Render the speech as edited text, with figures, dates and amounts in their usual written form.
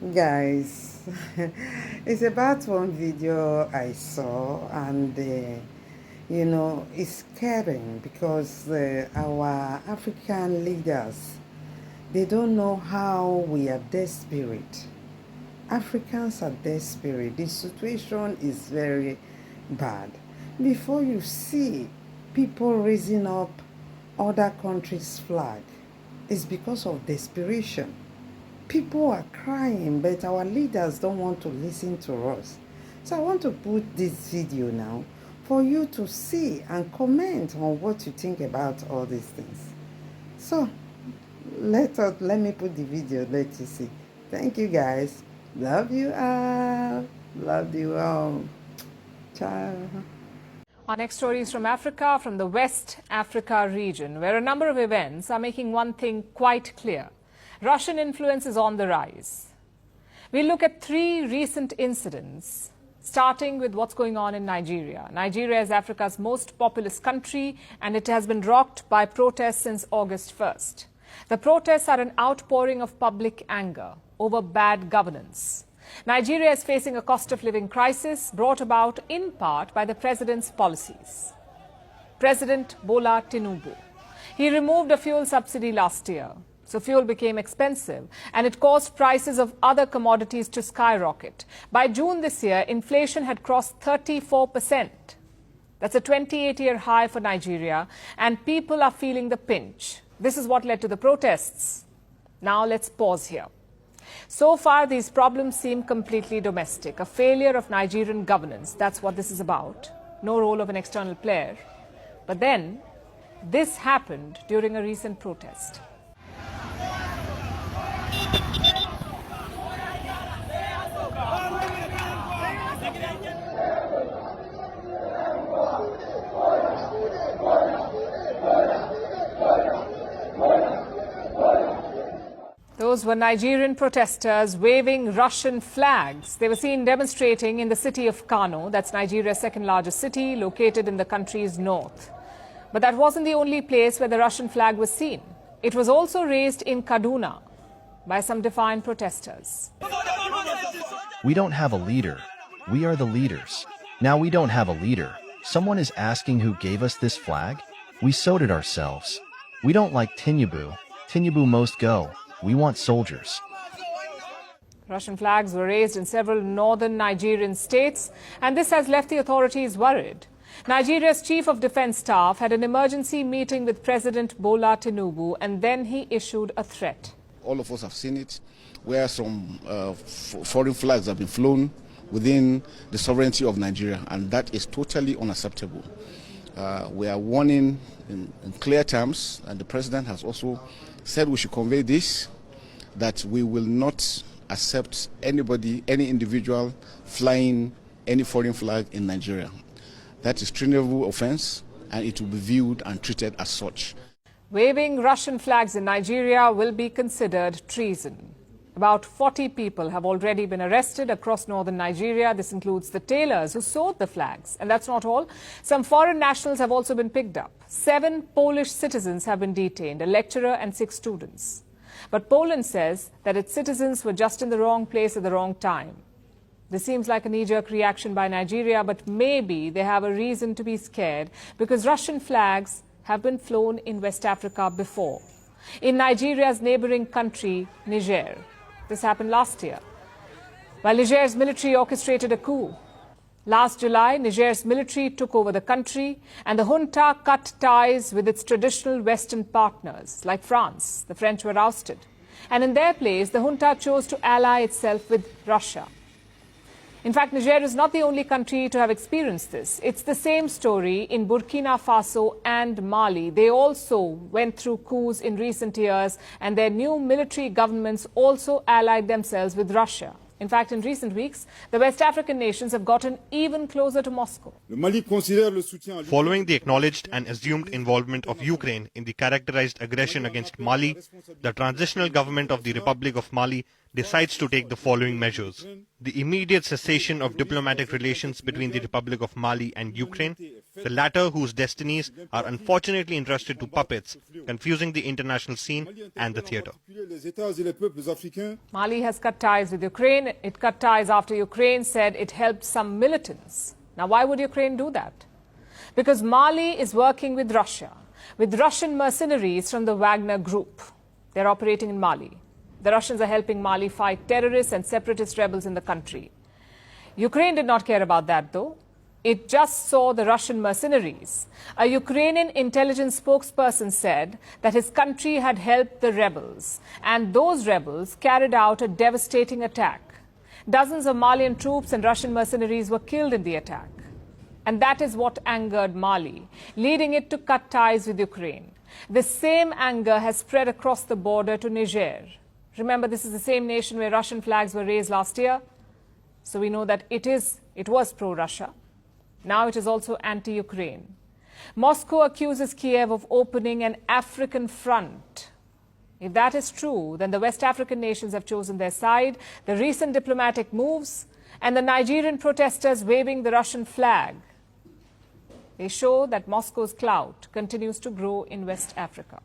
Guys, it's about one video I saw, and it's scaring because our African leaders, they don't know how we are desperate. Africans are desperate. The situation is very bad. Before you see people raising up other countries' flag, it's because of desperation. People are crying, but our leaders don't want to listen to us. So I want to put this video now for you to see and comment on what you think about all these things. So let me put the video, let you see. Thank you guys. Love you all. Love you all. Ciao. Our next story is from Africa, from the West Africa region, where a number of events are making one thing quite clear. Russian influence is on the rise. We'll look at three recent incidents, starting with what's going on in Nigeria. Nigeria is Africa's most populous country, and it has been rocked by protests since August 1st. The protests are an outpouring of public anger over bad governance. Nigeria is facing a cost of living crisis brought about in part by the president's policies. President Bola Tinubu. He removed a fuel subsidy last year. So fuel became expensive, and it caused prices of other commodities to skyrocket. By June this year, inflation had crossed 34%. That's a 28-year high for Nigeria, and people are feeling the pinch. This is what led to the protests. Now let's pause here. So far, these problems seem completely domestic, a failure of Nigerian governance. That's what this is about. No role of an external player. But then, this happened during a recent protest. Those were Nigerian protesters waving Russian flags. They were seen demonstrating in the city of Kano, that's Nigeria's second largest city, located in the country's north. But that wasn't the only place where the Russian flag was seen. It was also raised in Kaduna by some defiant protesters. We don't have a leader. We are the leaders. Now we don't have a leader. Someone is asking who gave us this flag? We sewed it ourselves. We don't like Tinubu. Tinubu must go. We want soldiers. Russian flags were raised in several northern Nigerian states, and this has left the authorities worried. Nigeria's Chief of Defense Staff had an emergency meeting with President Bola Tinubu, and then he issued a threat. All of us have seen it, where some foreign flags have been flown within the sovereignty of Nigeria, and that is totally unacceptable. We are warning in clear terms, and the President has also said we should convey this, that we will not accept anybody, any individual flying any foreign flag in Nigeria. That is a treasonable offense, and it will be viewed and treated as such. Waving Russian flags in Nigeria will be considered treason. About 40 people have already been arrested across northern Nigeria. This includes the tailors who sewed the flags. And that's not all. Some foreign nationals have also been picked up. 7 Polish citizens have been detained, a lecturer and 6 students. But Poland says that its citizens were just in the wrong place at the wrong time. This seems like a knee-jerk reaction by Nigeria, but maybe they have a reason to be scared because Russian flags have been flown in West Africa before. In Nigeria's neighboring country, Niger. This happened last year, while Niger's military orchestrated a coup. Last July, Niger's military took over the country, and the junta cut ties with its traditional Western partners, like France. The French were ousted. And in their place, the junta chose to ally itself with Russia. In fact, Niger is not the only country to have experienced this. It's the same story in Burkina Faso and Mali. They also went through coups in recent years, and their new military governments also allied themselves with Russia. In fact, in recent weeks, the West African nations have gotten even closer to Moscow. Following the acknowledged and assumed involvement of Ukraine in the characterized aggression against Mali, the transitional government of the Republic of Mali decides to take the following measures: the immediate cessation of diplomatic relations between the Republic of Mali and Ukraine, the latter whose destinies are unfortunately entrusted to puppets, confusing the international scene and the theatre. Mali has cut ties with Ukraine. It cut ties after Ukraine said it helped some militants. Now, why would Ukraine do that? Because Mali is working with Russia, with Russian mercenaries from the Wagner Group. They're operating in Mali. The Russians are helping Mali fight terrorists and separatist rebels in the country. Ukraine did not care about that, though. It just saw the Russian mercenaries. A Ukrainian intelligence spokesperson said that his country had helped the rebels, and those rebels carried out a devastating attack. Dozens of Malian troops and Russian mercenaries were killed in the attack. And that is what angered Mali, leading it to cut ties with Ukraine. The same anger has spread across the border to Niger. Remember, this is the same nation where Russian flags were raised last year. So we know that it was pro-Russia. Now it is also anti-Ukraine. Moscow accuses Kiev of opening an African front. If that is true, then the West African nations have chosen their side. The recent diplomatic moves and the Nigerian protesters waving the Russian flag, they show that Moscow's clout continues to grow in West Africa.